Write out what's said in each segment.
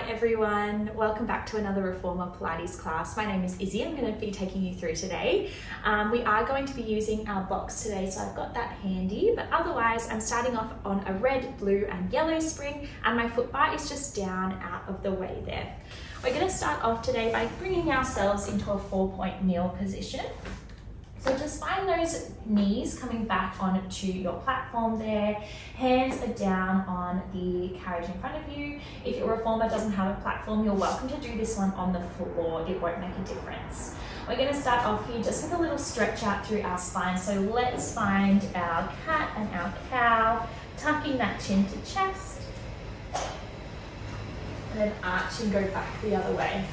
everyone, welcome back to another Reformer Pilates class. My name is Izzy. I'm going to be taking you through today. We are going to be using our box today, so I've got that handy, but otherwise I'm starting off on a red, blue and yellow spring, and my foot bar is just down out of the way there. We're going to start off today by bringing ourselves into a 4-point kneel position. So just find those knees coming back onto your platform there. Hands are down on the carriage in front of you. If your reformer doesn't have a platform, you're welcome to do this one on the floor. It won't make a difference. We're going to start off here just with a little stretch out through our spine. So let's find our cat and our cow, tucking that chin to chest. And then arch and go back the other way.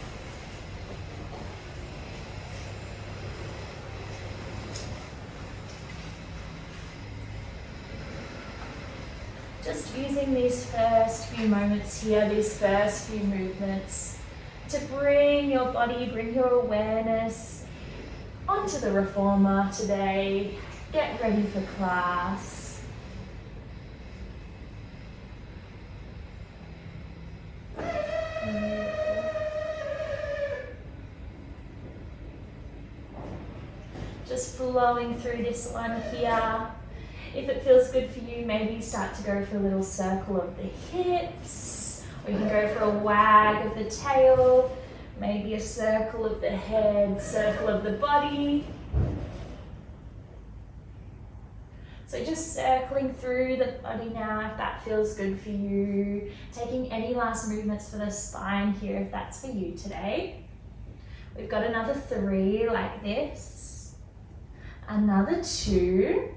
Just using these first few moments here, these first few movements to bring your body, bring your awareness onto the reformer today. Get ready for class. Just flowing through this one here. If it feels good for you, maybe start to go for a little circle of the hips, or you can go for a wag of the tail, maybe a circle of the head, circle of the body. So just circling through the body now if that feels good for you. Taking any last movements for the spine here if that's for you today. We've got another 3 like this, another 2.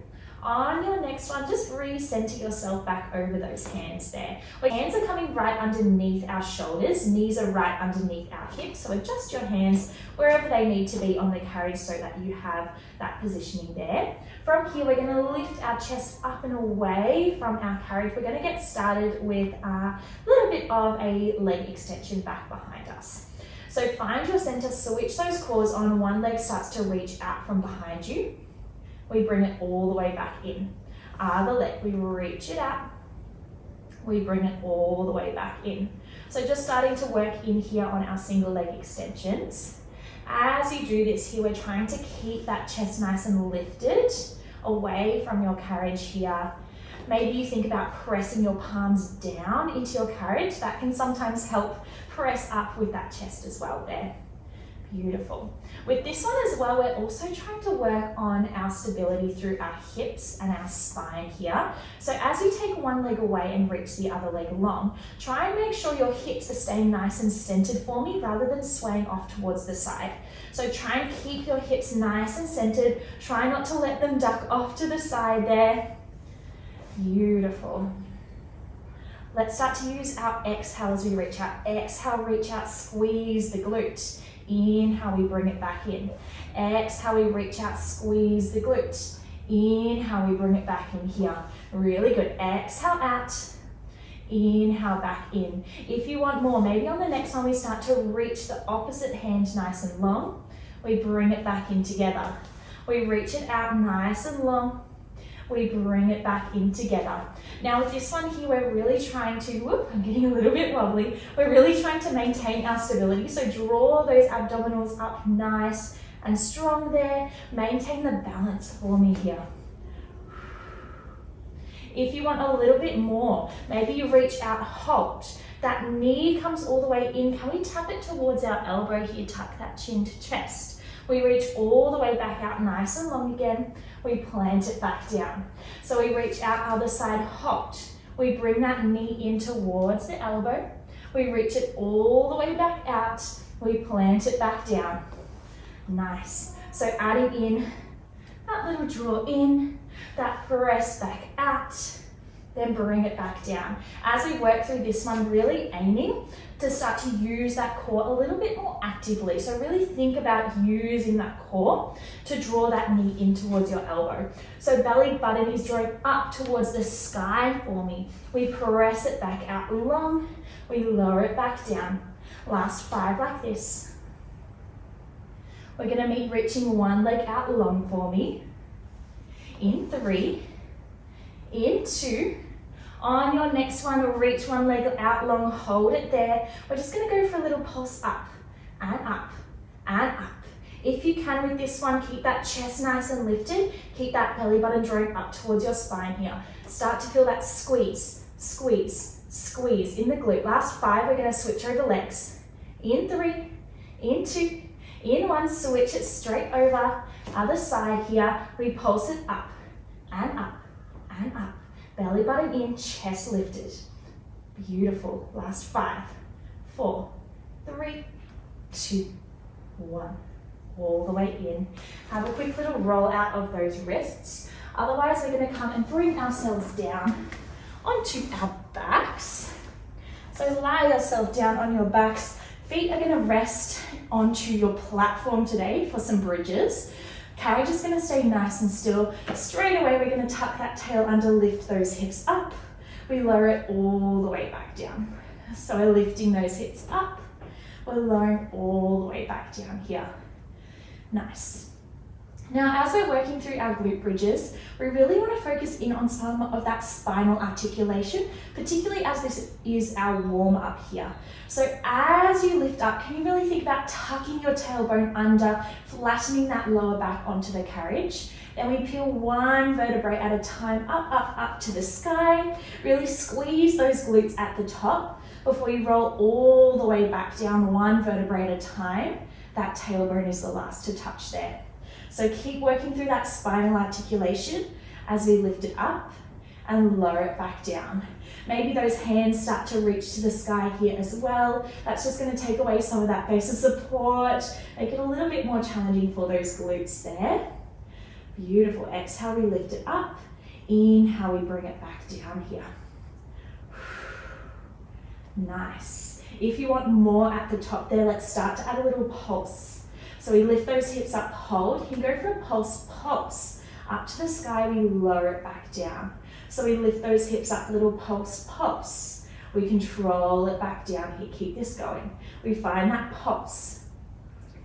On your next one, just recenter yourself back over those hands there. Our hands are coming right underneath our shoulders, knees are right underneath our hips, so adjust your hands wherever they need to be on the carriage so that you have that positioning there. From here, we're going to lift our chest up and away from our carriage. We're going to get started with a little bit of a leg extension back behind us. So find your center, switch those cores on, one leg starts to reach out from behind you. We bring it all the way back in. Other leg, we reach it out. We bring it all the way back in. So just starting to work in here on our single leg extensions. As you do this here, we're trying to keep that chest nice and lifted away from your carriage here. Maybe you think about pressing your palms down into your carriage. That can sometimes help press up with that chest as well there. Beautiful. With this one as well, we're also trying to work on our stability through our hips and our spine here. So as you take one leg away and reach the other leg long, try and make sure your hips are staying nice and centered for me rather than swaying off towards the side. So try and keep your hips nice and centered. Try not to let them duck off to the side there. Beautiful. Let's start to use our exhale as we reach out. Exhale, reach out, squeeze the glute. Inhale, we bring it back in. Exhale, we reach out, squeeze the glute. Inhale, we bring it back in here. Really good. Exhale out. Inhale back in. If you want more, maybe on the next one we start to reach the opposite hand nice and long. We bring it back in together. We reach it out nice and long. We bring it back in together. Now with this one here, we're really trying to, I'm getting a little bit wobbly. We're really trying to maintain our stability. So draw those abdominals up nice and strong there. Maintain the balance for me here. If you want a little bit more, maybe you reach out, halt. That knee comes all the way in. Can we tap it towards our elbow here? Tuck that chin to chest. We reach all the way back out nice and long again. We plant it back down. So we reach out other side, halt. We bring that knee in towards the elbow. We reach it all the way back out. We plant it back down. Nice. So adding in that little draw in, that press back out, then bring it back down. As we work through this one, really aiming to start to use that core a little bit more actively. So really think about using that core to draw that knee in towards your elbow. So belly button is drawing up towards the sky for me. We press it back out long. We lower it back down. Last 5 like this. We're gonna meet reaching one leg out long for me. In 3, in 2, On your next one, we'll reach one leg out long, hold it there. We're just gonna go for a little pulse up and up and up. If you can with this one, keep that chest nice and lifted. Keep that belly button drawing up towards your spine here. Start to feel that squeeze, squeeze, squeeze in the glute. Last 5, we're gonna switch over legs. In 3, in 2, in 1, switch it straight over. Other side here, we pulse it up and up and up. Belly button in, chest lifted. Beautiful. Last 5, 4, 3, 2, 1. All the way in. Have a quick little roll out of those wrists. Otherwise, we're going to come and bring ourselves down onto our backs. So lie yourself down on your backs. Feet are going to rest onto your platform today for some bridges. Carriage is going to stay nice and still. Straight away, we're going to tuck that tail under, lift those hips up. We lower it all the way back down. So we're lifting those hips up. We're lowering all the way back down here. Nice. Now, as we're working through our glute bridges, we really want to focus in on some of that spinal articulation, particularly as this is our warm up here. So as you lift up, can you really think about tucking your tailbone under, flattening that lower back onto the carriage? Then we peel one vertebrae at a time, up, up, up to the sky. Really squeeze those glutes at the top before you roll all the way back down, one vertebrae at a time. That tailbone is the last to touch there. So keep working through that spinal articulation as we lift it up and lower it back down. Maybe those hands start to reach to the sky here as well. That's just going to take away some of that base of support, make it a little bit more challenging for those glutes there. Beautiful. Exhale, we lift it up. Inhale, we bring it back down here. Nice. If you want more at the top there, let's start to add a little pulse. So we lift those hips up, hold. You can go for a pulse, pulse. Up to the sky, we lower it back down. So we lift those hips up, little pulse, pulse. We control it back down here. Keep this going. We find that pulse.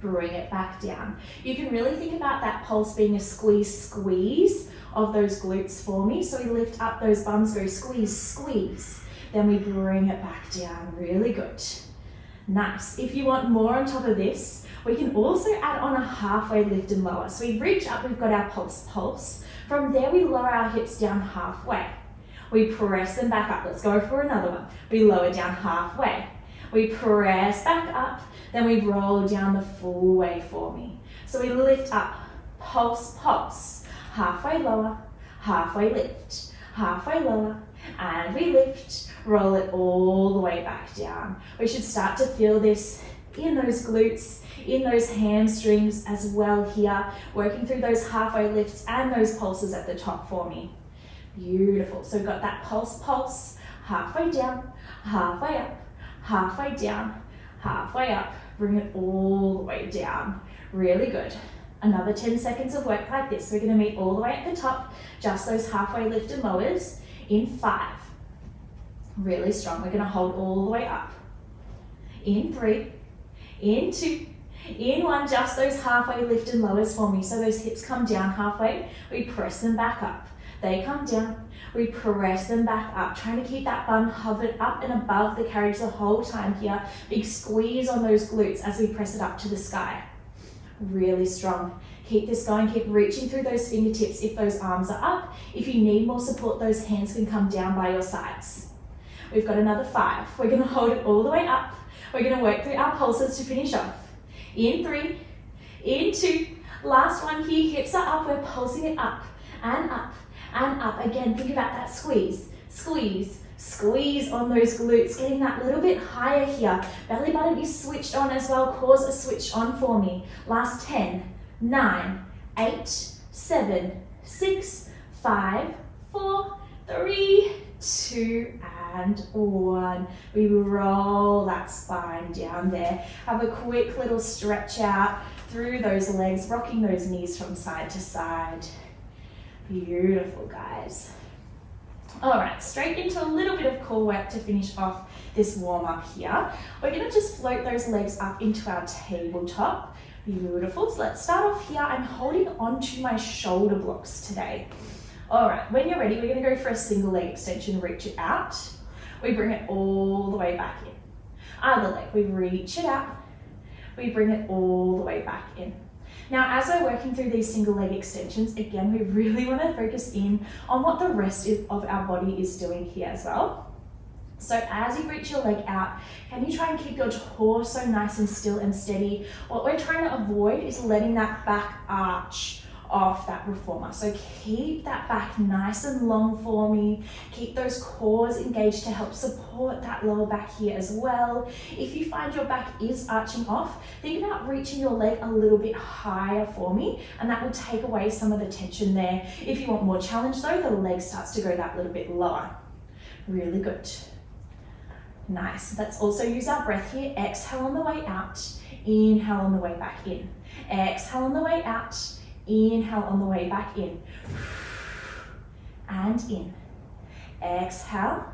Bring it back down. You can really think about that pulse being a squeeze, squeeze of those glutes for me. So we lift up those bums, go squeeze, squeeze. Then we bring it back down. Really good. Nice. If you want more on top of this, we can also add on a halfway lift and lower. So we reach up, we've got our pulse, pulse. From there, we lower our hips down halfway. We press them back up. Let's go for another one. We lower down halfway. We press back up, then we roll down the full way for me. So we lift up, pulse, pulse. Halfway lower, halfway lift, halfway lower, and we lift. Roll it all the way back down. We should start to feel this in those glutes, in those hamstrings as well here, working through those halfway lifts and those pulses at the top for me. Beautiful. So we've got that pulse, pulse, halfway down, halfway up, halfway down, halfway up. Bring it all the way down. Really good. Another 10 seconds of work like this. We're going to meet all the way at the top, just those halfway lift and lowers in 5. Really strong. We're going to hold all the way up. In 3, in 2, in 1, just those halfway lift and lowers for me. So those hips come down halfway, we press them back up. They come down, we press them back up, trying to keep that bum hovered up and above the carriage the whole time here. Big squeeze on those glutes as we press it up to the sky. Really strong. Keep this going, keep reaching through those fingertips if those arms are up. If you need more support, those hands can come down by your sides. We've got another 5. We're going to hold it all the way up. We're going to work through our pulses to finish off. In 3, in 2, last one here, hips are up, we're pulsing it up and up and up. Again, think about that squeeze, squeeze, squeeze on those glutes, getting that little bit higher here. Belly button is switched on as well, cause a switch on for me. Last 10, 9, 8, 7, 6, 5, 4, 3, 2, and 1. We roll that spine down there. Have a quick little stretch out through those legs, rocking those knees from side to side. Beautiful, guys. All right, straight into a little bit of core work to finish off this warm up here. We're going to just float those legs up into our tabletop. Beautiful. So let's start off here. I'm holding onto my shoulder blocks today. All right, when you're ready, we're gonna go for a single leg extension, reach it out. We bring it all the way back in. Other leg, we reach it out. We bring it all the way back in. Now, as we're working through these single leg extensions, again, we really wanna focus in on what the rest of our body is doing here as well. So as you reach your leg out, can you try and keep your torso nice and still and steady? What we're trying to avoid is letting that back arch off that reformer. So keep that back nice and long for me. Keep those cores engaged to help support that lower back here as well. If you find your back is arching off, think about reaching your leg a little bit higher for me, and that will take away some of the tension there. If you want more challenge though, the leg starts to go that little bit lower. Really good. Nice. Let's also use our breath here. Exhale on the way out. Inhale on the way back in. Exhale on the way out. Inhale on the way back in. And in. Exhale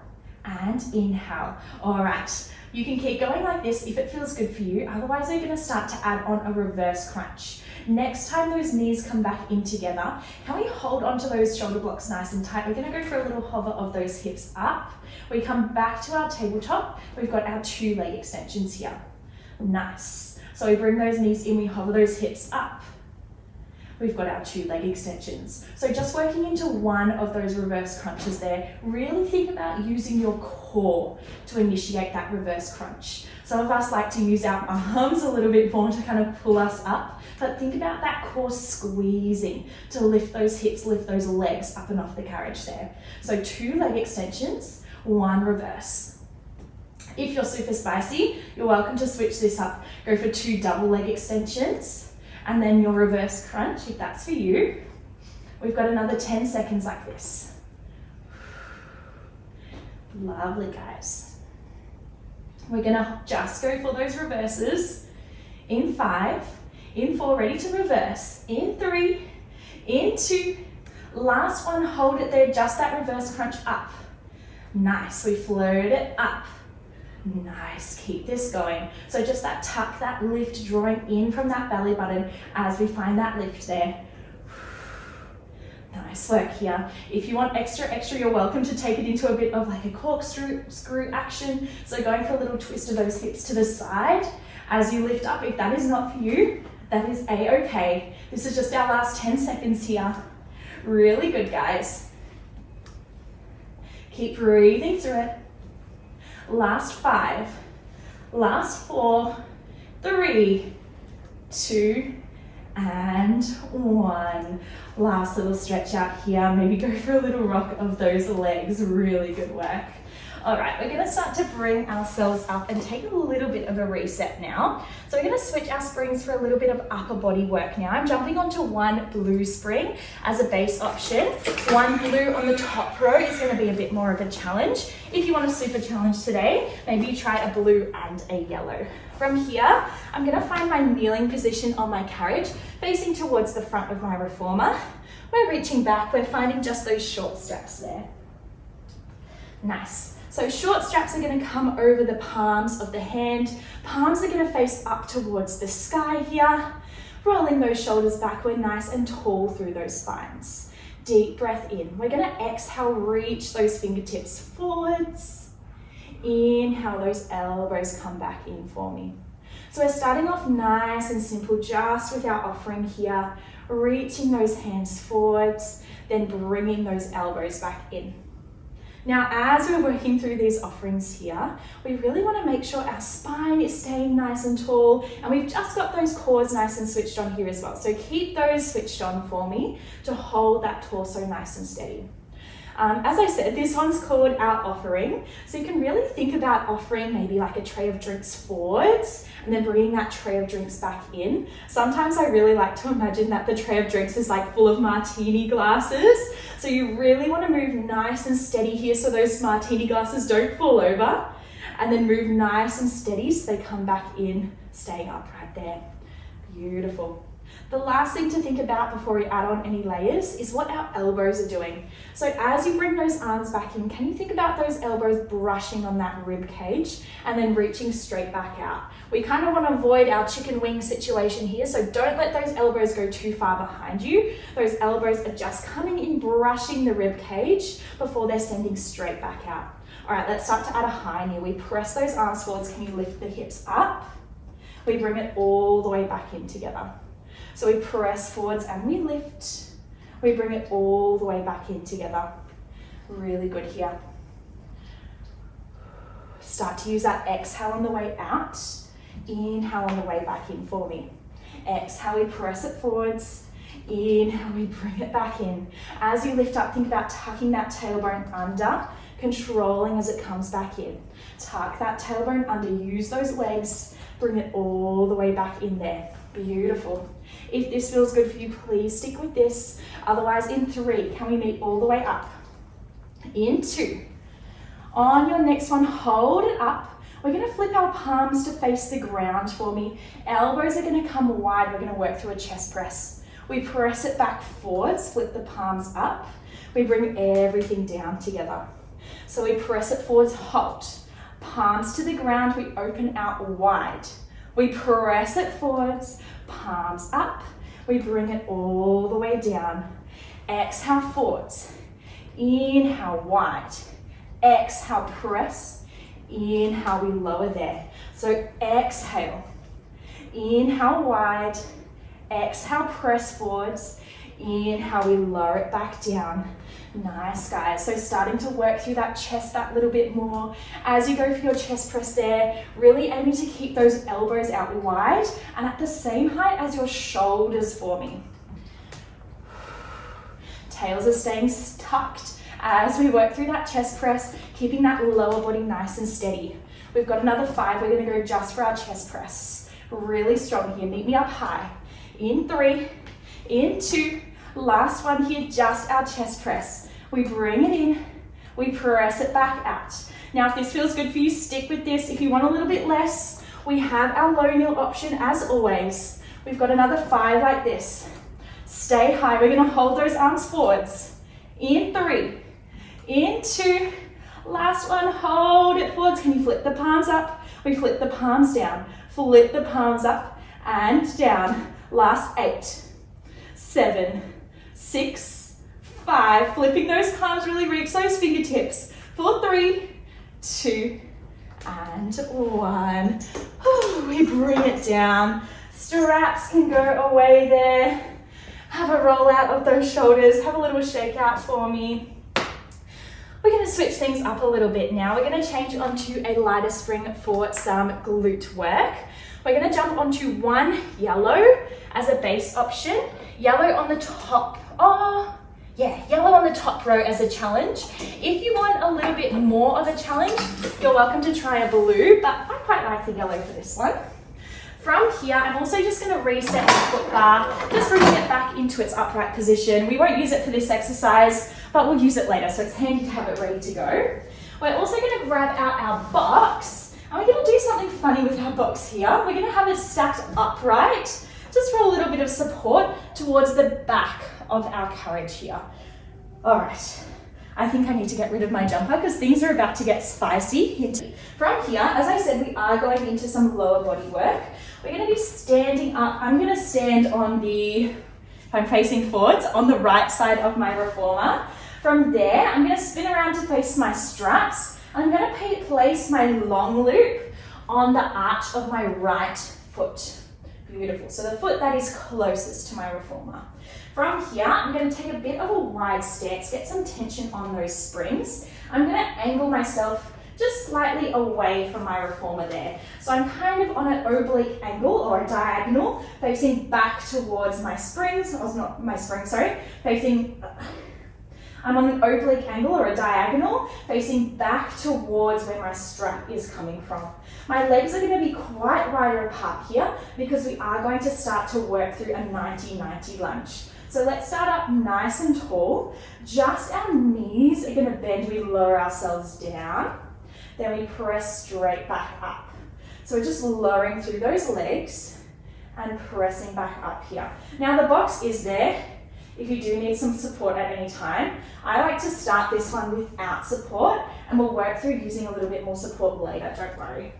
and inhale. All right. You can keep going like this if it feels good for you. Otherwise, we're going to start to add on a reverse crunch. Next time those knees come back in together, can we hold onto those shoulder blocks nice and tight? We're going to go for a little hover of those hips up. We come back to our tabletop. We've got our 2 leg extensions here. Nice. So we bring those knees in, we hover those hips up. We've got our 2 leg extensions. So just working into one of those reverse crunches there, really think about using your core to initiate that reverse crunch. Some of us like to use our arms a little bit more to kind of pull us up, but think about that core squeezing to lift those hips, lift those legs up and off the carriage there. So 2 leg extensions, 1 reverse. If you're super spicy, you're welcome to switch this up. Go for 2 double leg extensions. And then your reverse crunch, if that's for you. We've got another 10 seconds like this. Lovely, guys. We're gonna just go for those reverses. In 5, in 4, ready to reverse. In 3, in 2, last one, hold it there, just that reverse crunch up. Nice, we float it up. Nice, keep this going. So just that tuck, that lift, drawing in from that belly button as we find that lift there. Nice work here. If you want extra, you're welcome to take it into a bit of like a corkscrew action. So going for a little twist of those hips to the side as you lift up. If that is not for you, that is a-okay. This is just our last 10 seconds here. Really good, guys. Keep breathing through it. Last 5, last 4, 3, 2, and 1. Last little stretch out here. Maybe go for a little rock of those legs. Really good work. All right, we're gonna start to bring ourselves up and take a little bit of a reset now. So we're gonna switch our springs for a little bit of upper body work now. I'm jumping onto 1 blue spring as a base option. 1 blue on the top row is gonna be a bit more of a challenge. If you want a super challenge today, maybe you try a blue and a yellow. From here, I'm gonna find my kneeling position on my carriage, facing towards the front of my reformer. We're reaching back, we're finding just those short straps there. Nice. So short straps are going to come over the palms of the hand. Palms are going to face up towards the sky here. Rolling those shoulders back. We're nice and tall through those spines. Deep breath in. We're going to exhale, reach those fingertips forwards. Inhale, those elbows come back in for me. So we're starting off nice and simple, just with our offering here. Reaching those hands forwards, then bringing those elbows back in. Now, as we're working through these offerings here, we really want to make sure our spine is staying nice and tall, and we've just got those cores nice and switched on here as well. So keep those switched on for me to hold that torso nice and steady. As I said, this one's called our offering. So you can really think about offering maybe like a tray of drinks forwards and then bringing that tray of drinks back in. Sometimes I really like to imagine that the tray of drinks is like full of martini glasses. So you really want to move nice and steady here so those martini glasses don't fall over, and then move nice and steady so they come back in, staying upright there. Beautiful. The last thing to think about before we add on any layers is what our elbows are doing. So as you bring those arms back in, can you think about those elbows brushing on that rib cage and then reaching straight back out? We kind of want to avoid our chicken wing situation here, so don't let those elbows go too far behind you. Those elbows are just coming in, brushing the rib cage before they're sending straight back out. All right, let's start to add a high knee. We press those arms forwards. Can you lift the hips up? We bring it all the way back in together. So we press forwards and we lift. We bring it all the way back in together. Really good here. Start to use that exhale on the way out. Inhale on the way back in for me. Exhale, we press it forwards. Inhale, we bring it back in. As you lift up, think about tucking that tailbone under, controlling as it comes back in. Tuck that tailbone under, use those legs, bring it all the way back in there. Beautiful. If this feels good for you, please stick with this. Otherwise, in 3, can we meet all the way up? In 2. On your next one, hold it up. We're going to flip our palms to face the ground for me. Elbows are going to come wide. We're going to work through a chest press. We press it back forwards, flip the palms up. We bring everything down together. So we press it forwards, hold. Palms to the ground, we open out wide. We press it forwards, palms up. We bring it all the way down. Exhale, forwards. Inhale, wide. Exhale, press. Inhale, we lower there. So exhale. Inhale, wide. Exhale, press forwards. Inhale, we lower it back down. Nice, guys. So starting to work through that chest that little bit more. As you go for your chest press there, really aiming to keep those elbows out wide and at the same height as your shoulders for me. Tails are staying tucked as we work through that chest press, keeping that lower body nice and steady. We've got another 5. We're going to go just for our chest press. Really strong here. Meet me up high. In 3, in 2, last one here, just our chest press. We bring it in, we press it back out. Now, if this feels good for you, stick with this. If you want a little bit less, we have our low kneel option as always. We've got another 5 like this. Stay high. We're going to hold those arms forwards. In 3, in 2, last one, hold it forwards. Can you flip the palms up? We flip the palms down. Flip the palms up and down. Last 8, 7, 6, 5. Flipping those palms, really reach those fingertips. For 3, 2, and 1. We bring it down. Straps can go away there. Have a roll out of those shoulders. Have a little shake out for me. We're going to switch things up a little bit now. We're going to change onto a lighter spring for some glute work. We're going to jump onto one yellow as a base option. Yellow on the top. Yellow on the top row as a challenge. If you want a little bit more of a challenge, you're welcome to try a blue, but I quite like the yellow for this one. From here, I'm also just going to reset the foot bar, just bringing it back into its upright position. We won't use it for this exercise, but we'll use it later, so it's handy to have it ready to go. We're also going to grab out our box, and we're going to do something funny with our box here. We're going to have it stacked upright, just for a little bit of support towards the back of our carriage here. All right, I think I need to get rid of my jumper because things are about to get spicy. From here, as I said, we are going into some lower body work. We're going to be standing up. I'm going to stand on if I'm facing forwards, on the right side of my reformer. From there, I'm going to spin around to face my straps. I'm going to place my long loop on the arch of my right foot. Beautiful. So the foot that is closest to my reformer. From here, I'm going to take a bit of a wide stance, get some tension on those springs. I'm going to angle myself just slightly away from my reformer there. So I'm kind of on an oblique angle or a diagonal, facing back towards my springs. I'm on an oblique angle or a diagonal, facing back towards where my strap is coming from. My legs are going to be quite wider apart here because we are going to start to work through a 90-90 lunge. So let's start up nice and tall. Just our knees are going to bend. We lower ourselves down. Then we press straight back up. So we're just lowering through those legs and pressing back up here. Now the box is there if you do need some support at any time. I like to start this one without support, and we'll work through using a little bit more support later, don't worry.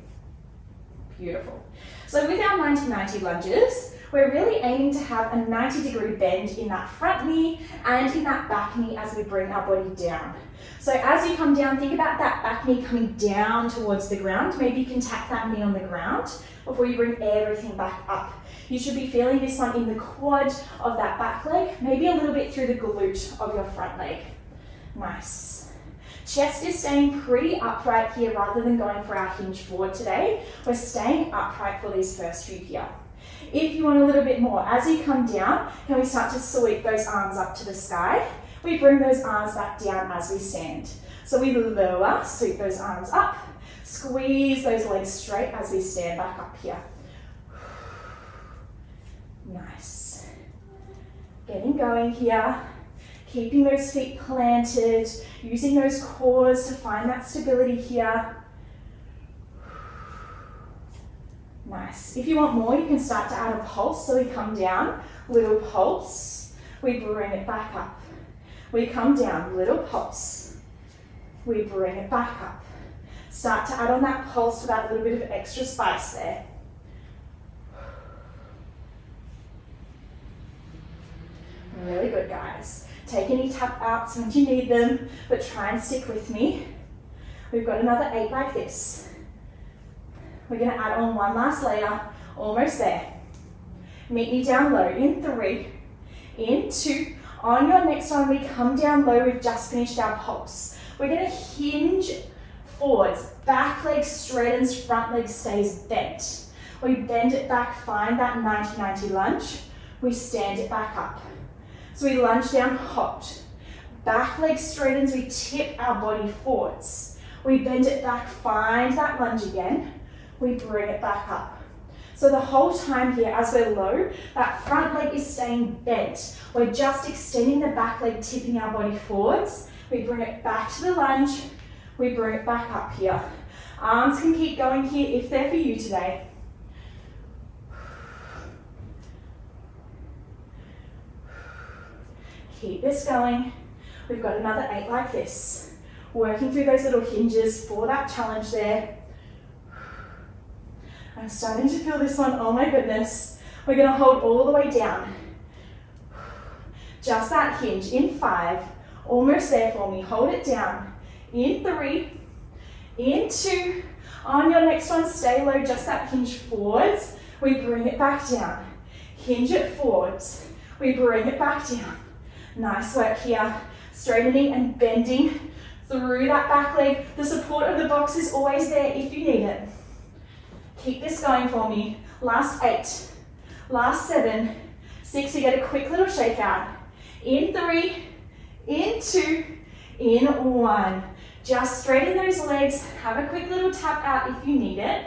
Beautiful. So with our 90-90 lunges, we're really aiming to have a 90-degree bend in that front knee and in that back knee as we bring our body down. So as you come down, think about that back knee coming down towards the ground. Maybe you can tap that knee on the ground before you bring everything back up. You should be feeling this one in the quad of that back leg, maybe a little bit through the glute of your front leg. Nice. Chest is staying pretty upright here rather than going for our hinge forward today. We're staying upright for these first few here. If you want a little bit more, as you come down, can we start to sweep those arms up to the sky? We bring those arms back down as we stand. So we lower, sweep those arms up, squeeze those legs straight as we stand back up here. Nice. Getting going here. Keeping those feet planted, using those cores to find that stability here. Nice. If you want more, you can start to add a pulse. So we come down, little pulse. We bring it back up. We come down, little pulse. We bring it back up. Start to add on that pulse for that little bit of extra spice there. Really good, guys. Take any tap outs when you need them, but try and stick with me. We've got another 8 like this. We're going to add on one last layer, almost there. Meet me down low in 3, in 2. On your next one, we come down low. We've just finished our pulse. We're going to hinge forwards. Back leg straightens, front leg stays bent. We bend it back, find that 90-90 lunge. We stand it back up. So we lunge down, hold. Back leg straightens, we tip our body forwards. We bend it back, find that lunge again. We bring it back up. So the whole time here, as we're low, that front leg is staying bent. We're just extending the back leg, tipping our body forwards. We bring it back to the lunge. We bring it back up here. Arms can keep going here if they're for you today. Keep this going. We've got another 8 like this. Working through those little hinges for that challenge there. I'm starting to feel this one, oh my goodness. We're gonna hold all the way down. Just that hinge in 5, almost there for me. Hold it down. In 3, in 2. On your next one, stay low, just that hinge forwards. We bring it back down. Hinge it forwards. We bring it back down. Nice work here, straightening and bending through that back leg. The support of the box is always there if you need it. Keep this going for me. Last 8, last 7, 6, you get a quick little shake out. In 3, in 2, in 1. Just straighten those legs, have a quick little tap out if you need it.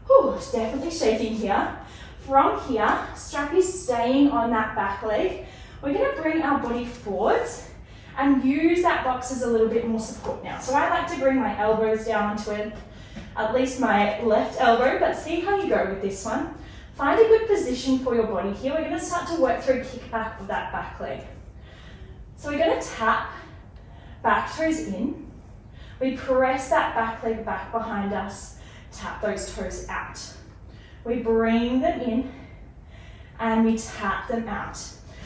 Whew, definitely shaking here. From here, strap is staying on that back leg. We're going to bring our body forwards and use that box as a little bit more support now. So I like to bring my elbows down onto it, at least my left elbow, but see how you go with this one. Find a good position for your body here. We're going to start to work through kickback of that back leg. So we're going to tap back toes in. We press that back leg back behind us, tap those toes out. We bring them in and we tap them out.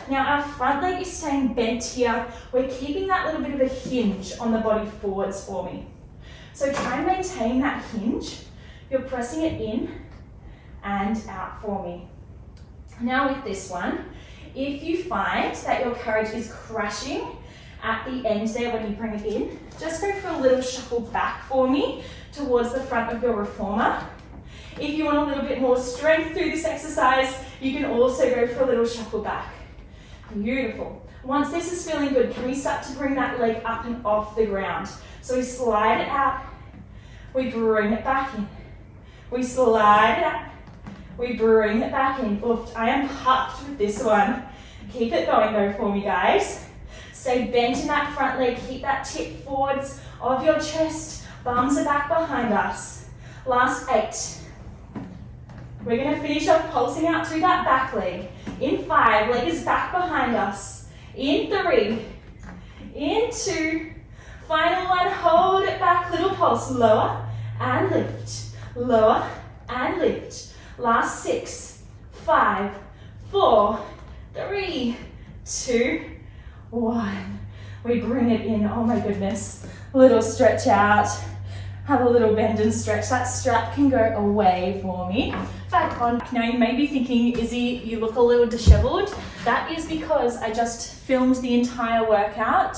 Now our front leg is staying bent here. We're keeping that little bit of a hinge on the body forwards for me. So try and maintain that hinge. You're pressing it in and out for me. Now with this one, if you find that your carriage is crashing at the end there when you bring it in, just go for a little shuffle back for me towards the front of your reformer. If you want a little bit more strength through this exercise, you can also go for a little shuffle back. Beautiful. Once this is feeling good, can we start to bring that leg up and off the ground? So we slide it out, we bring it back in. We slide it out, we bring it back in. Oof, I am puffed with this one. Keep it going though for me, guys. Stay bent in that front leg, keep that tip forwards of your chest. Bums are back behind us. Last 8. We're going to finish off pulsing out through that back leg. In 5, leg is back behind us. In 3, in 2, final one, hold it back, little pulse, lower and lift, lower and lift. Last 6, 5, 4, 3, 2, 1. We bring it in, oh my goodness. Little stretch out, have a little bend and stretch. That strap can go away for me. Back on. Now you may be thinking, Izzy, you look a little disheveled. That is because I just filmed the entire workout,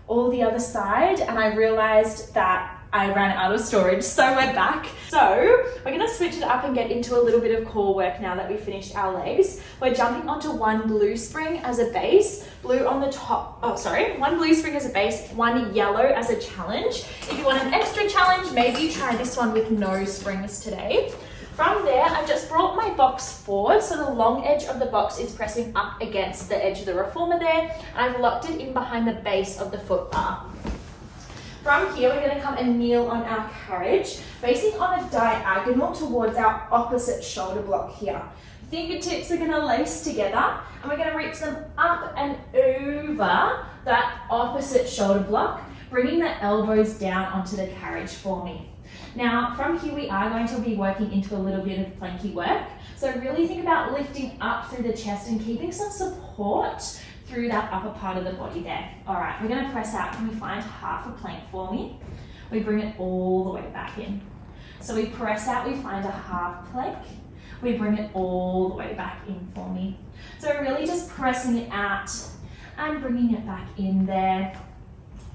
all the other side, and I realized that I ran out of storage, so we're back. So we're gonna switch it up and get into a little bit of core work now that we finished our legs. We're jumping onto one blue spring as a base, blue on the top, one blue spring as a base, one yellow as a challenge. If you want an extra challenge, maybe try this one with no springs today. From there, I've just brought my box forward, so the long edge of the box is pressing up against the edge of the reformer there, and I've locked it in behind the base of the foot bar. From here, we're going to come and kneel on our carriage, facing on a diagonal towards our opposite shoulder block here. Fingertips are going to lace together, and we're going to reach them up and over that opposite shoulder block, bringing the elbows down onto the carriage for me. Now, from here, we are going to be working into a little bit of planky work. So really think about lifting up through the chest and keeping some support through that upper part of the body there. All right, we're gonna press out. Can we find half a plank for me? We bring it all the way back in. So we press out, we find a half plank. We bring it all the way back in for me. So really just pressing it out and bringing it back in there.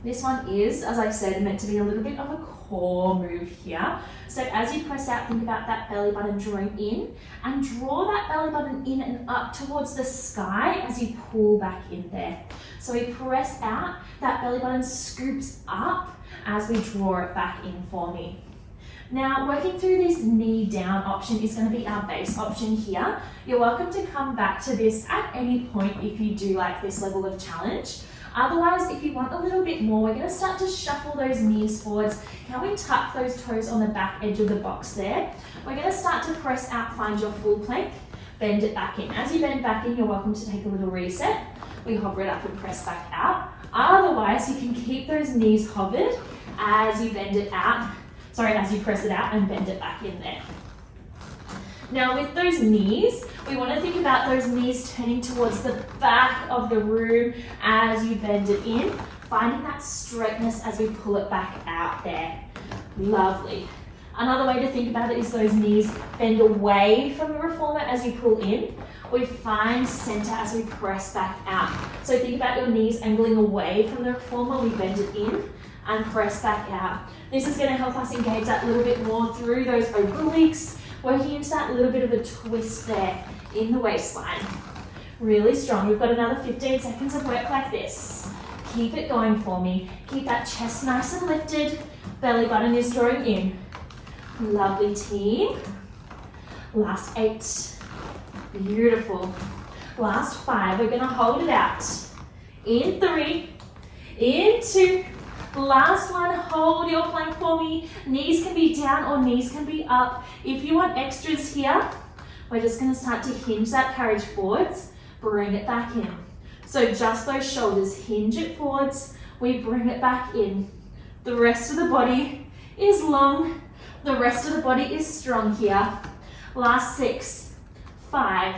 This one is, as I said, meant to be a little bit of a core move here. So as you press out, think about that belly button drawing in, and draw that belly button in and up towards the sky as you pull back in there. So we press out, that belly button scoops up as we draw it back in for me. Now, working through this knee down option is going to be our base option here. You're welcome to come back to this at any point if you do like this level of challenge. Otherwise, if you want a little bit more, we're going to start to shuffle those knees forwards. Can we tuck those toes on the back edge of the box there? We're going to start to press out, find your full plank, bend it back in. As you bend back in, you're welcome to take a little reset. We hover it up and press back out. Otherwise, you can keep those knees hovered as you bend it out. As you press it out and bend it back in there. Now with those knees, we want to think about those knees turning towards the back of the room as you bend it in, finding that straightness as we pull it back out there. Lovely. Another way to think about it is those knees bend away from the reformer as you pull in. We find center as we press back out. So think about your knees angling away from the reformer, we bend it in and press back out. This is going to help us engage that little bit more through those obliques, working into that little bit of a twist there in the waistline. Really strong. We've got another 15 seconds of work like this. Keep it going for me. Keep that chest nice and lifted. Belly button is drawing in. Lovely team. Last 8. Beautiful. Last 5. We're going to hold it out. In 3. In 2. Last one, hold your plank for me. Knees can be down or knees can be up. If you want extras here, we're just going to start to hinge that carriage forwards, bring it back in. So just those shoulders, hinge it forwards, we bring it back in. The rest of the body is long, the rest of the body is strong here. Last 6, 5,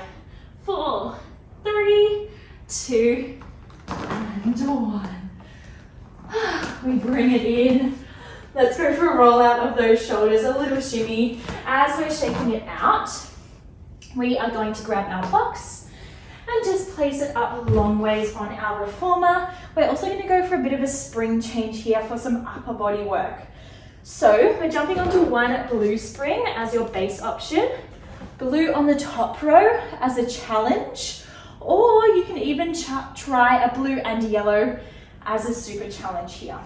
4, 3, 2, and 1. We bring it in. Let's go for a roll out of those shoulders, a little shimmy. As we're shaking it out, we are going to grab our box and just place it up long ways on our reformer. We're also going to go for a bit of a spring change here for some upper body work. So we're jumping onto one blue spring as your base option, blue on the top row as a challenge, or you can even try a blue and yellow as a super challenge here.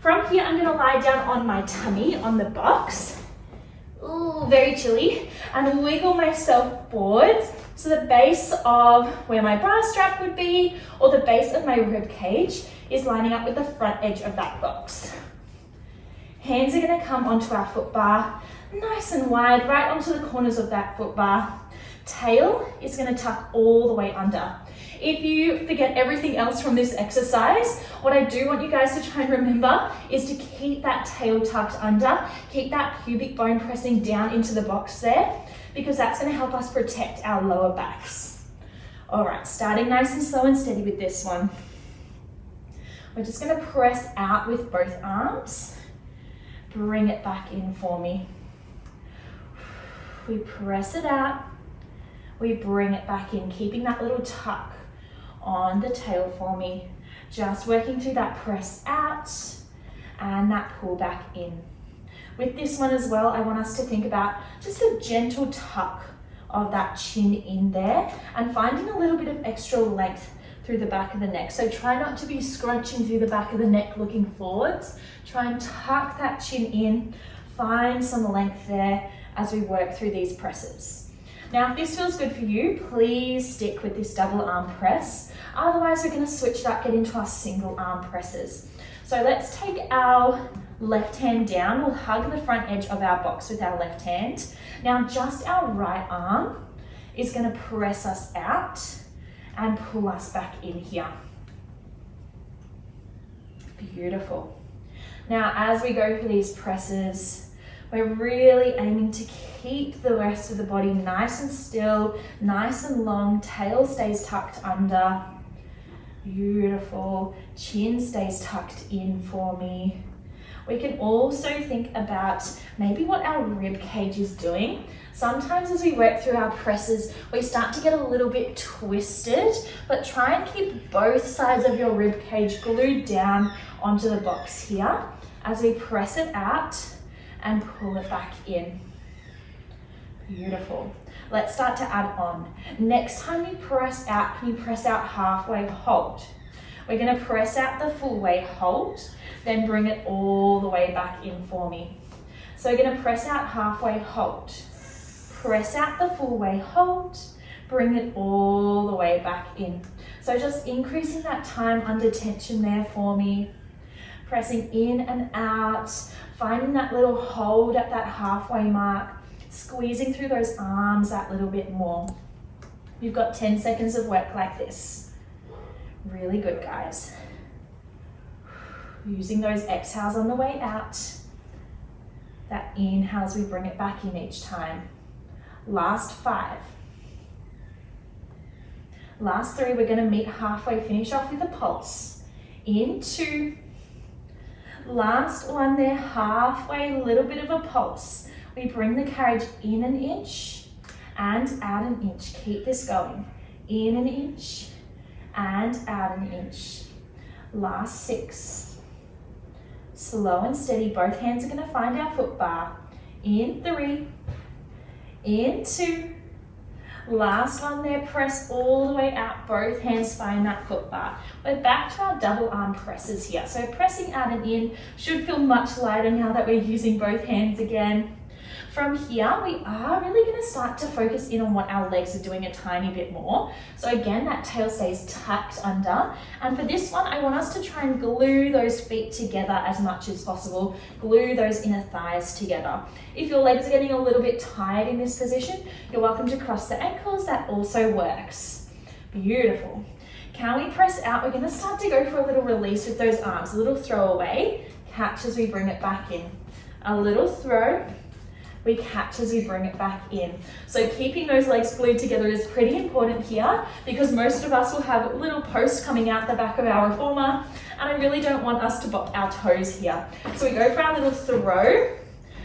From here, I'm gonna lie down on my tummy on the box. Ooh, very chilly. And wiggle myself forwards. So the base of where my bra strap would be, or the base of my rib cage, is lining up with the front edge of that box. Hands are gonna come onto our foot bar. nice and wide, right onto the corners of that foot bar. Tail is going to tuck all the way under. If you forget everything else from this exercise, what I do want you guys to try and remember is to keep that tail tucked under, keep that pubic bone pressing down into the box there, because that's going to help us protect our lower backs. All right, starting nice and slow and steady with this one. We're just going to press out with both arms. Bring it back in for me. We press it out. We bring it back in, keeping that little tuck on the tail for me. Just working through that press out and that pull back in. With this one as well, I want us to think about just a gentle tuck of that chin in there and finding a little bit of extra length through the back of the neck. So try not to be scrunching through the back of the neck looking forwards. Try and tuck that chin in, find some length there as we work through these presses. Now, if this feels good for you, please stick with this double arm press. Otherwise, we're going to switch it up, get into our single arm presses. So let's take our left hand down. We'll hug the front edge of our box with our left hand. Now, just our right arm is going to press us out and pull us back in here. Beautiful. Now, as we go for these presses, we're really aiming to keep the rest of the body nice and still, nice and long. Tail stays tucked under. Beautiful. Chin stays tucked in for me. We can also think about maybe what our rib cage is doing. Sometimes as we work through our presses, we start to get a little bit twisted, but try and keep both sides of your rib cage glued down onto the box here as we press it out and pull it back in. Beautiful. Let's start to add on. Next time you press out, can you press out halfway, hold. We're going to press out the full way, hold, then bring it all the way back in for me. So we're going to press out halfway, hold. Press out the full way, hold, bring it all the way back in. So just increasing that time under tension there for me. Pressing in and out, finding that little hold at that halfway mark, squeezing through those arms that little bit more. You've got 10 seconds of work like this. Really good, guys. Using those exhales on the way out. That inhales, we bring it back in each time. Last 5. Last 3, we're going to meet halfway, finish off with a pulse. In 2. Last one there, halfway, little bit of a pulse. We bring the carriage in an inch and out an inch. Keep this going. In an inch and out an inch. Last 6. Slow and steady. Both hands are going to find our foot bar. In 3. In 2. Last one there, press all the way out. Both hands find that foot bar. We're back to our double arm presses here. So pressing out and in should feel much lighter now that we're using both hands again. From here, we are really going to start to focus in on what our legs are doing a tiny bit more. So again, that tail stays tucked under. And for this one, I want us to try and glue those feet together as much as possible. Glue those inner thighs together. If your legs are getting a little bit tired in this position, you're welcome to cross the ankles. That also works. Beautiful. Can we press out? We're going to start to go for a little release with those arms. A little throw away. Catch as we bring it back in. A little throw. We catch as we bring it back in. So keeping those legs glued together is pretty important here because most of us will have a little post coming out the back of our reformer, and I really don't want us to bop our toes here. So we go for our little throw.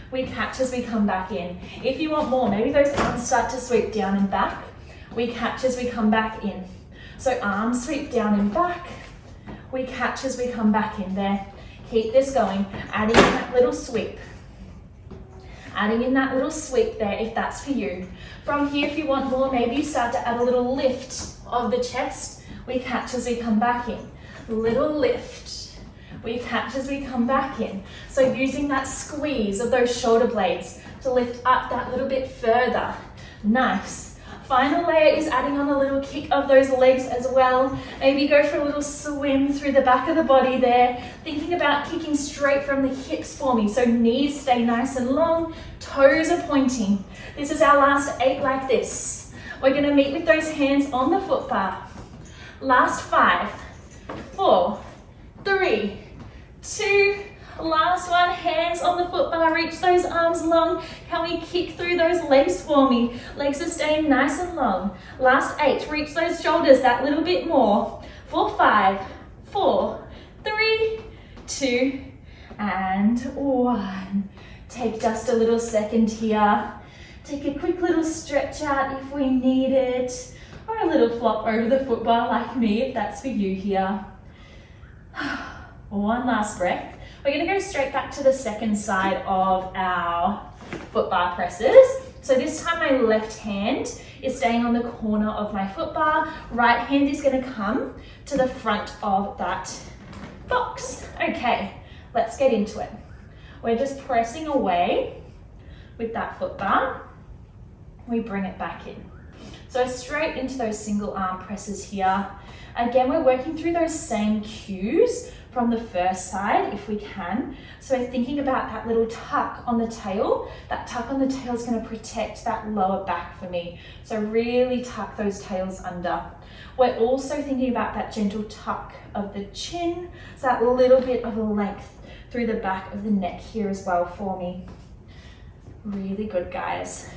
We catch as we come back in. If you want more, maybe those arms start to sweep down and back. We catch as we come back in. So arms sweep down and back. We catch as we come back in there. Keep this going, adding in that little sweep. Adding in that little sweep there if that's for you. From here, if you want more, maybe you start to add a little lift of the chest. We catch as we come back in. Little lift. We catch as we come back in. So using that squeeze of those shoulder blades to lift up that little bit further. Nice. Final layer is adding on a little kick of those legs as well. Maybe go for a little swim through the back of the body there. Thinking about kicking straight from the hips for me. So knees stay nice and long, toes are pointing. This is our last 8 like this. We're gonna meet with those hands on the foot bar. Last 5, 4, 3, 2, last one, hands on the foot bar, reach those arms long. Can we kick through those legs for me? Legs are staying nice and long. Last 8, reach those shoulders that little bit more. 4, 5, 4, 3, 2, and 1. Take just a little second here. Take a quick little stretch out if we need it, or a little flop over the foot bar like me if that's for you here. One last breath. We're going to go straight back to the second side of our foot bar presses. So this time my left hand is staying on the corner of my foot bar. Right hand is going to come to the front of that box. Okay, let's get into it. We're just pressing away with that foot bar. We bring it back in. So straight into those single arm presses here. Again, we're working through those same cues from the first side if we can. So thinking about that little tuck on the tail, that tuck on the tail is going to protect that lower back for me. So really tuck those tails under. We're also thinking about that gentle tuck of the chin, so that little bit of a length through the back of the neck here as well for me. Really good, guys.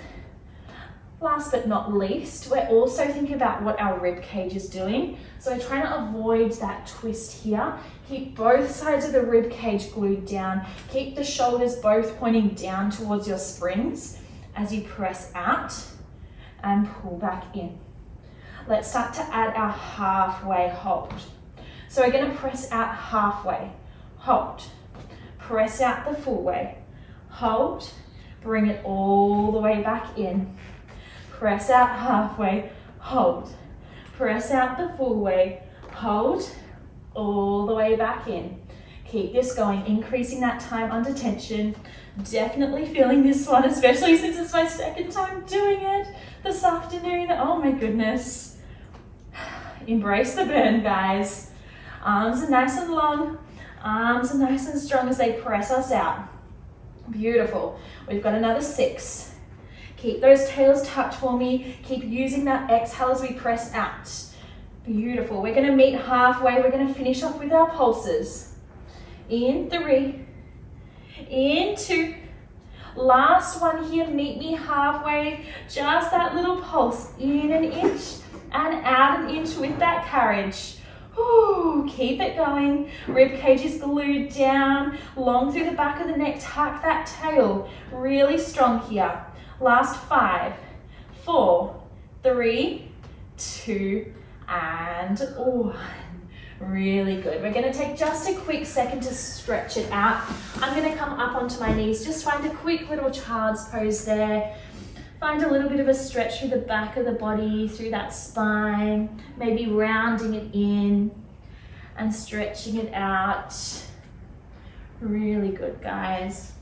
Last but not least, we're also thinking about what our rib cage is doing. So we're trying to avoid that twist here. Keep both sides of the rib cage glued down. Keep the shoulders both pointing down towards your springs as you press out and pull back in. Let's start to add our halfway hold. So we're going to press out halfway, hold, press out the full way, hold, bring it all the way back in. Press out halfway, hold. Press out the full way, hold, all the way back in. Keep this going, increasing that time under tension. Definitely feeling this one, especially since it's my second time doing it this afternoon. Oh my goodness. Embrace the burn, guys. Arms are nice and long. Arms are nice and strong as they press us out. Beautiful. We've got another 6. Keep those tails tucked for me. Keep using that exhale as we press out. Beautiful. We're going to meet halfway. We're going to finish off with our pulses. In 3, in 2. Last one here. Meet me halfway. Just that little pulse. In an inch and out an inch with that carriage. Ooh, keep it going. Rib cage is glued down. Long through the back of the neck. Tuck that tail. Really strong here. Last 5, 4, 3, 2, and 1. Really good. We're going to take just a quick second to stretch it out. I'm going to come up onto my knees. Just find a quick little child's pose there. Find a little bit of a stretch through the back of the body, through that spine, maybe rounding it in and stretching it out. Really good, guys.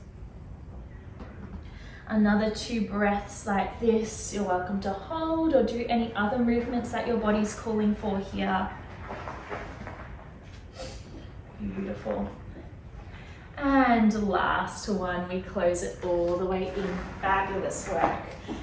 Another 2 breaths like this. You're welcome to hold or do any other movements that your body's calling for here. Beautiful. And last one, we close it all the way in. Fabulous work.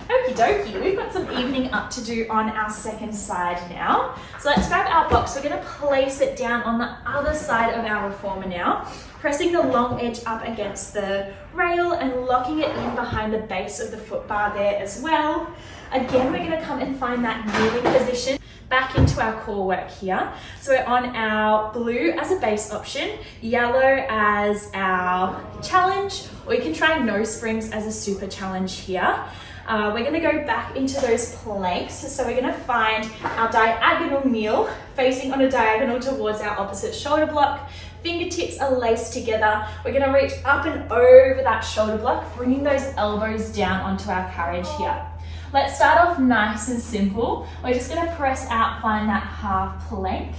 Okie dokie, we've got some evening up to do on our second side now. So let's grab our box. We're going to place it down on the other side of our reformer now, pressing the long edge up against the rail and locking it in behind the base of the foot bar there as well. Again, we're going to come and find that kneeling position back into our core work here. So we're on our blue as a base option, yellow as our challenge, or you can try no springs as a super challenge here. We're going to go back into those planks. So we're going to find our diagonal kneel, facing on a diagonal towards our opposite shoulder block. Fingertips are laced together. We're going to reach up and over that shoulder block, bringing those elbows down onto our carriage here. Let's start off nice and simple. We're just going to press out, find that half plank.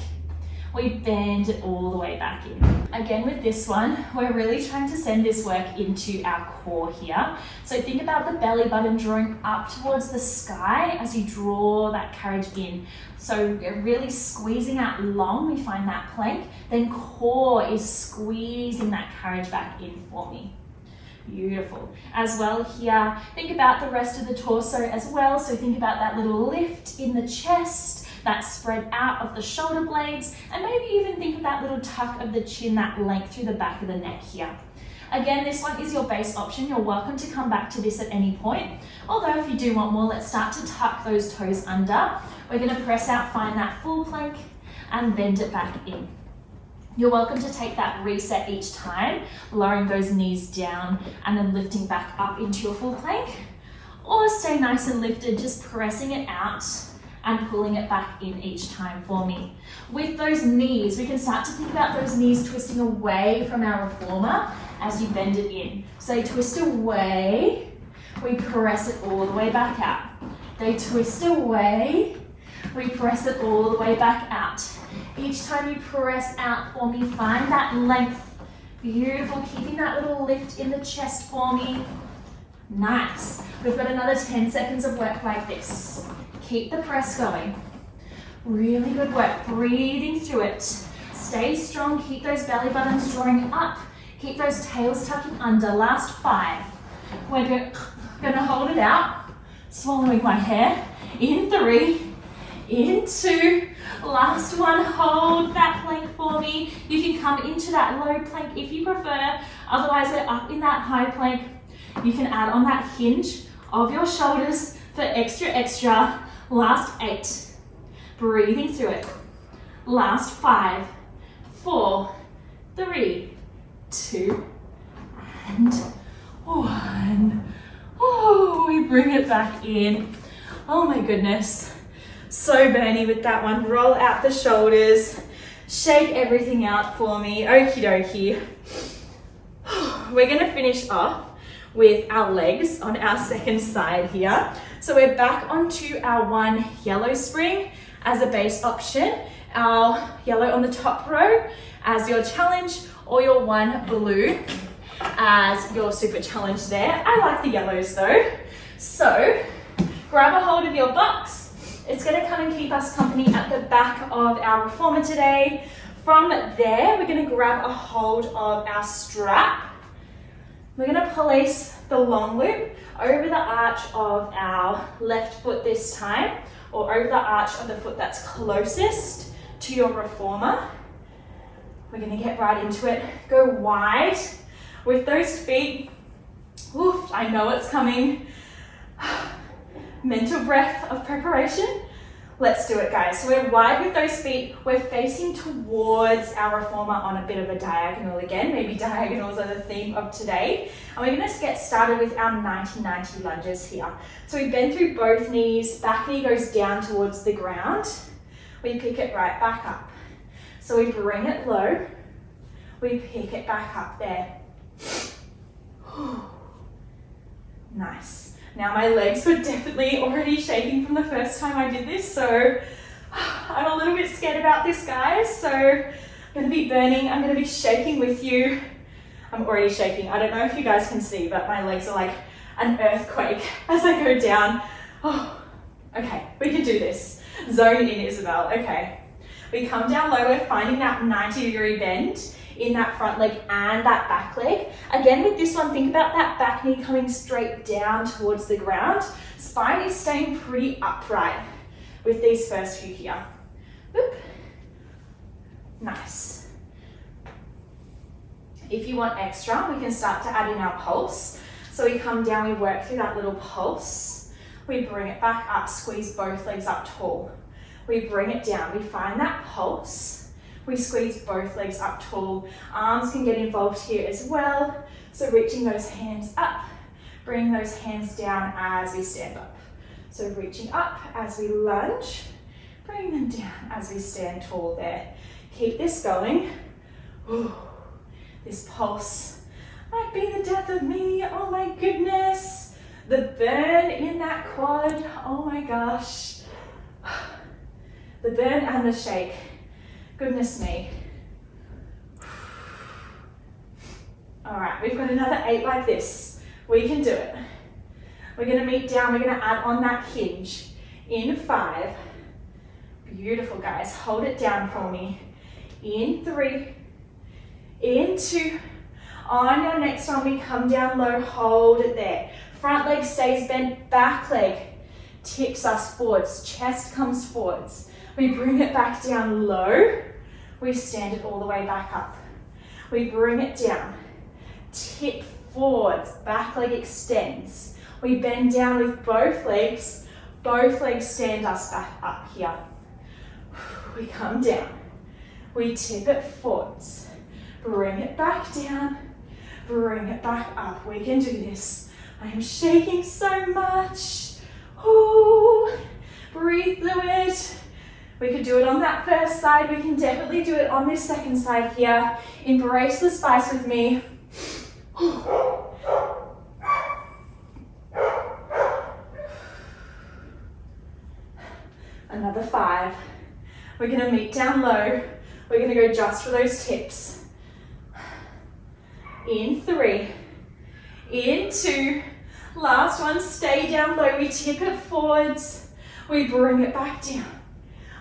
we bend it all the way back in. Again with this one, we're really trying to send this work into our core here. So think about the belly button drawing up towards the sky as you draw that carriage in. So really squeezing out long, we find that plank, then core is squeezing that carriage back in for me. Beautiful. As well here, think about the rest of the torso as well. So think about that little lift in the chest, that spread out of the shoulder blades, and maybe even think of that little tuck of the chin, that length through the back of the neck here. Again, this one is your base option. You're welcome to come back to this at any point. Although if you do want more, let's start to tuck those toes under. We're going to press out, find that full plank, and bend it back in. You're welcome to take that reset each time, lowering those knees down and then lifting back up into your full plank, or stay nice and lifted, just pressing it out and pulling it back in each time for me. With those knees, we can start to think about those knees twisting away from our reformer as you bend it in. So they twist away, we press it all the way back out. They twist away, we press it all the way back out. Each time you press out for me, find that length. Beautiful, keeping that little lift in the chest for me. Nice. We've got another 10 seconds of work like this. Keep the press going. Really good work, breathing through it. Stay strong, keep those belly buttons drawing up. Keep those tails tucking under. Last 5. We're gonna hold it out, swallowing my hair. In 3, in 2, last one, hold that plank for me. You can come into that low plank if you prefer, otherwise we're up in that high plank. You can add on that hinge of your shoulders for extra. Last 8, breathing through it. Last 5, 4, 3, 2, and 1. Oh, we bring it back in. Oh my goodness. So burny with that one. Roll out the shoulders. Shake everything out for me. Okie dokie. We're going to finish off with our legs on our second side here. So we're back onto our one yellow spring as a base option. Our yellow on the top row as your challenge, or your one blue as your super challenge there. I like the yellows though. So grab a hold of your box. It's going to come and keep us company at the back of our reformer today. From there, we're going to grab a hold of our strap. We're going to place the long loop over the arch of our left foot this time, or over the arch of the foot that's closest to your reformer. We're going to get right into it. Go wide with those feet. Oof, I know it's coming. Mental breath of preparation. Let's do it, guys. So we're wide with those feet. We're facing towards our reformer on a bit of a diagonal again. Maybe diagonals are the theme of today. And we're going to get started with our 90-90 lunges here. So we bend through both knees. Back knee goes down towards the ground. We pick it right back up. So we bring it low. We pick it back up there. Nice. Now my legs were definitely already shaking from the first time I did this, so I'm a little bit scared about this, guys. So I'm gonna be burning, I'm gonna be shaking with you. I'm already shaking. I don't know if you guys can see, but my legs are like an earthquake as I go down. Oh, okay, we can do this. Zone in, Isabel, okay. We come down low, we're finding that 90-degree bend in that front leg and that back leg. Again, with this one, think about that back knee coming straight down towards the ground. Spine is staying pretty upright with these first few here. Whoop. Nice. If you want extra, we can start to add in our pulse. So we come down, we work through that little pulse. We bring it back up, squeeze both legs up tall. We bring it down, we find that pulse. We squeeze both legs up tall. Arms can get involved here as well. So reaching those hands up, bring those hands down as we stand up. So reaching up as we lunge, bring them down as we stand tall there. Keep this going. Ooh, this pulse might be the death of me. Oh my goodness. The burn in that quad. Oh my gosh. The burn and the shake. Goodness me. All right, we've got another 8 like this. We can do it. We're gonna meet down, we're gonna add on that hinge in 5. Beautiful, guys. Hold it down for me. In 3, in 2. On your next one, we come down low, hold it there. Front leg stays bent, back leg tips us forwards, chest comes forwards. We bring it back down low. We stand it all the way back up. We bring it down, tip forwards, back leg extends. We bend down with both legs stand us back up here. We come down, we tip it forwards, bring it back down, bring it back up. We can do this. I am shaking so much. Ooh, breathe through it. We could do it on that first side. We can definitely do it on this second side here. Embrace the spice with me. Another 5. We're gonna meet down low. We're gonna go just for those tips. In 3, in 2, last one, stay down low. We tip it forwards, we bring it back down.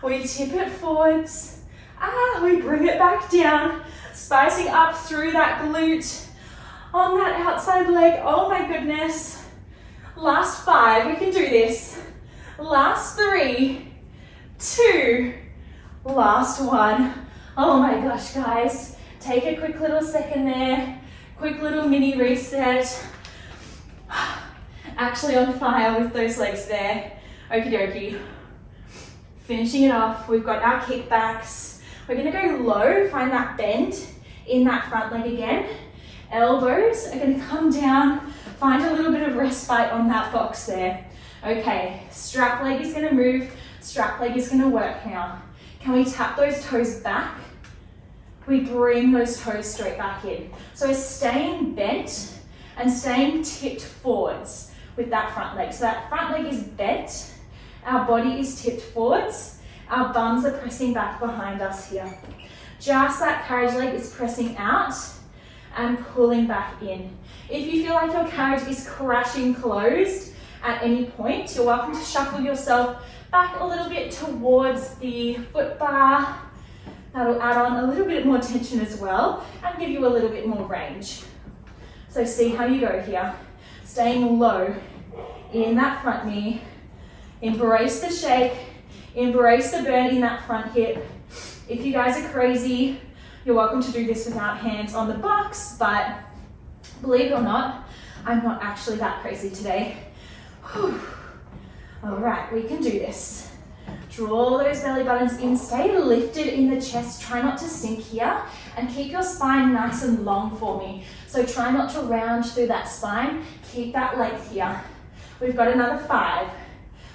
We tip it forwards, we bring it back down. Spicing up through that glute on that outside leg. Oh my goodness. Last 5, we can do this. Last 3, 2, last 1. Oh my gosh, guys. Take a quick little second there. Quick little mini reset. Actually on fire with those legs there. Okie dokie. Finishing it off, we've got our kickbacks. We're gonna go low, find that bend in that front leg again. Elbows are gonna come down, find a little bit of respite on that box there. Okay, strap leg is gonna move, strap leg is gonna work now. Can we tap those toes back? We bring those toes straight back in. So we're staying bent and staying tipped forwards with that front leg. So that front leg is bent, our body is tipped forwards, our bums are pressing back behind us here. Just that carriage leg is pressing out and pulling back in. If you feel like your carriage is crashing closed at any point, you're welcome to shuffle yourself back a little bit towards the foot bar. That'll add on a little bit more tension as well and give you a little bit more range. So see how you go here. Staying low in that front knee. Embrace the shake. Embrace the burn in that front hip. If you guys are crazy, you're welcome to do this without hands on the box, but believe it or not, I'm not actually that crazy today. Whew. All right, we can do this. Draw those belly buttons in, stay lifted in the chest, try not to sink here, and keep your spine nice and long for me. So try not to round through that spine, keep that length here. We've got another 5.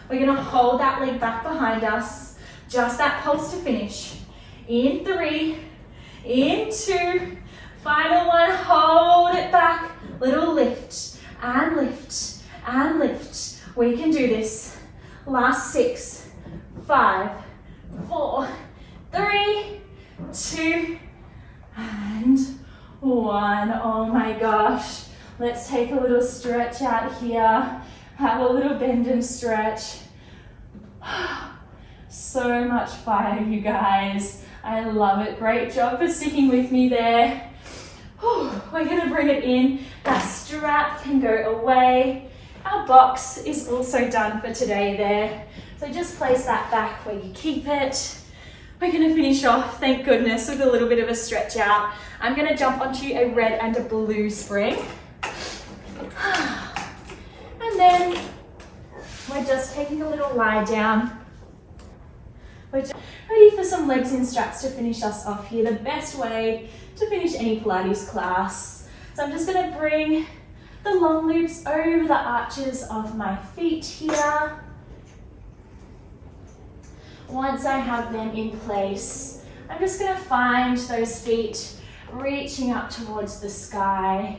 We're gonna hold that leg back behind us, just that pulse to finish. In 3, in 2, final one, hold it back, little lift, and lift, and lift. We can do this. Last 6, 5, 4, 3, 2, and 1. Oh my gosh. Let's take a little stretch out here. Have a little bend and stretch. So much fire, you guys. I love it. Great job for sticking with me there. We're gonna bring it in. That strap can go away. Our box is also done for today there. So just place that back where you keep it. We're gonna finish off, thank goodness, with a little bit of a stretch out. I'm gonna jump onto a red and a blue spring. And then we're just taking a little lie down. We're just ready for some legs in straps to finish us off here. The best way to finish any Pilates class. So I'm just gonna bring the long loops over the arches of my feet here. Once I have them in place, I'm just gonna find those feet reaching up towards the sky.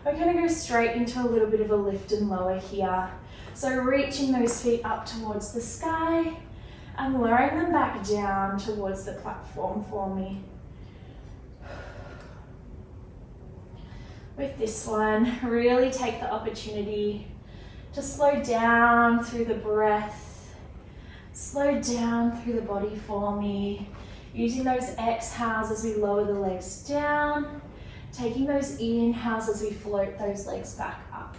We're gonna go straight into a little bit of a lift and lower here. So reaching those feet up towards the sky and lowering them back down towards the platform for me. With this one, really take the opportunity to slow down through the breath, slow down through the body for me, using those exhales as we lower the legs down, taking those inhales as we float those legs back up.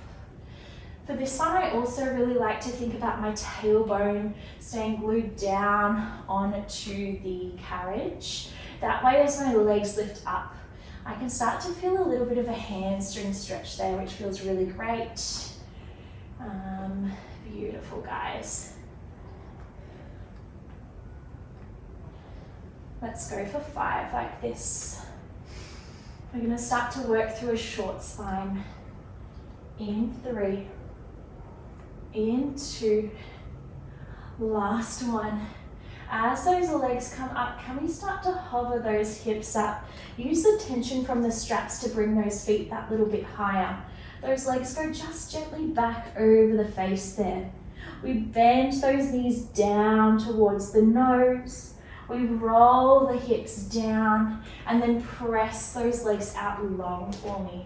For this one, I also really like to think about my tailbone staying glued down onto the carriage. That way, as my legs lift up, I can start to feel a little bit of a hamstring stretch there, which feels really great. Beautiful, guys. Let's go for 5 like this. We're going to start to work through a short spine. In 3, in 2, last one. As those legs come up, can we start to hover those hips up? Use the tension from the straps to bring those feet that little bit higher. Those legs go just gently back over the face there. We bend those knees down towards the nose. We roll the hips down and then press those legs out long for me.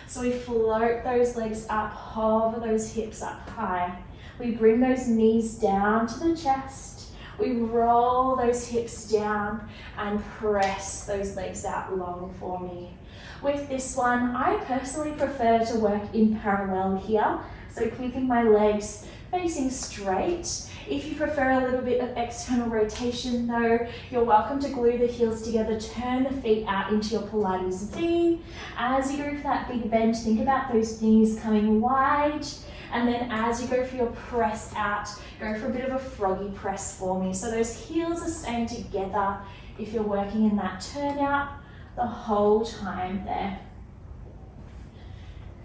So we float those legs up, hover those hips up high. We bring those knees down to the chest. We roll those hips down and press those legs out long for me. With this one, I personally prefer to work in parallel here, so keeping my legs facing straight. If you prefer a little bit of external rotation though, you're welcome to glue the heels together, turn the feet out into your Pilates V. As you go for that big bend, think about those knees coming wide. And then as you go for your press out, go for a bit of a froggy press for me. So those heels are staying together if you're working in that turnout the whole time there.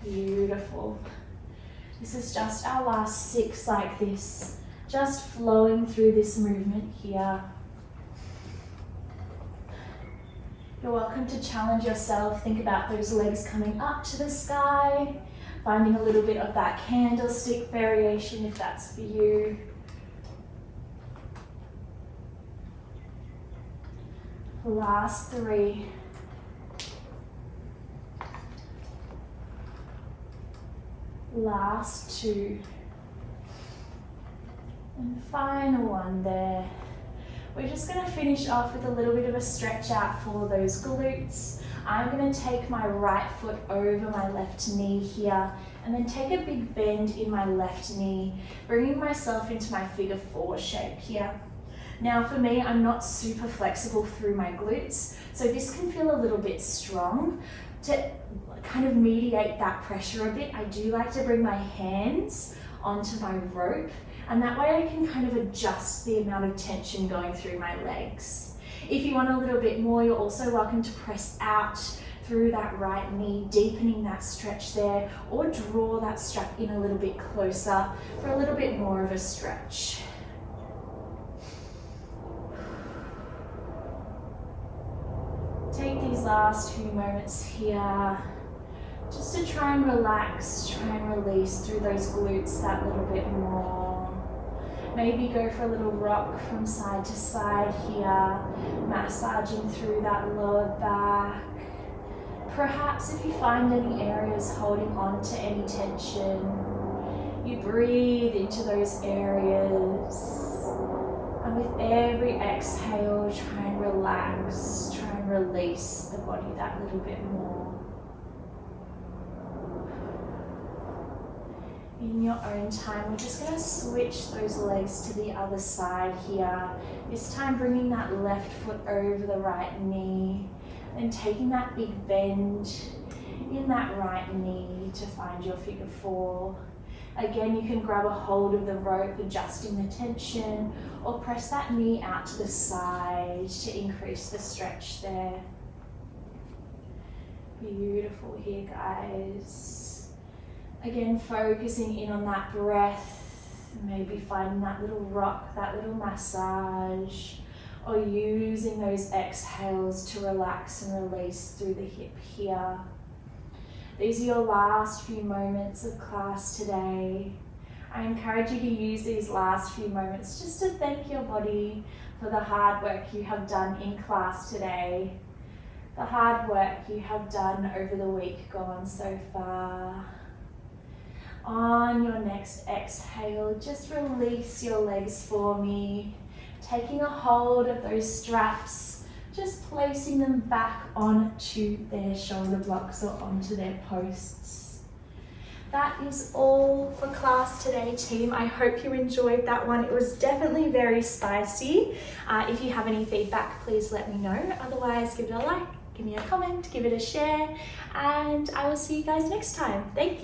Beautiful. This is just our last 6 like this. Just flowing through this movement here. You're welcome to challenge yourself. Think about those legs coming up to the sky, finding a little bit of that candlestick variation if that's for you. Last 3. Last 2. And final one there. We're just going to finish off with a little bit of a stretch out for those glutes. I'm going to take my right foot over my left knee here and then take a big bend in my left knee, bringing myself into my figure 4 shape here. Now for me, I'm not super flexible through my glutes, so this can feel a little bit strong. To kind of mediate that pressure a bit, I do like to bring my hands onto my rope, and that way I can kind of adjust the amount of tension going through my legs. If you want a little bit more, you're also welcome to press out through that right knee, deepening that stretch there, or draw that strap in a little bit closer for a little bit more of a stretch. Take these last few moments here just to try and relax, try and release through those glutes that little bit more. Maybe go for a little rock from side to side here, massaging through that lower back. Perhaps if you find any areas holding on to any tension, you breathe into those areas. And with every exhale, try and relax, try and release the body that little bit more. In your own time, we're just going to switch those legs to the other side here. This time bringing that left foot over the right knee, then taking that big bend in that right knee to find your figure 4. Again, you can grab a hold of the rope, adjusting the tension, or press that knee out to the side to increase the stretch there. Beautiful here, guys. Again, focusing in on that breath, maybe finding that little rock, that little massage, or using those exhales to relax and release through the hip here. These are your last few moments of class today. I encourage you to use these last few moments just to thank your body for the hard work you have done in class today, the hard work you have done over the week gone so far. On your next exhale, just release your legs for me, taking a hold of those straps, just placing them back onto their shoulder blocks or onto their posts. That is all for class today, team. I hope you enjoyed that one. It was definitely very spicy. If you have any feedback, please let me know. Otherwise, give it a like, give me a comment, give it a share, and I will see you guys next time. Thank you.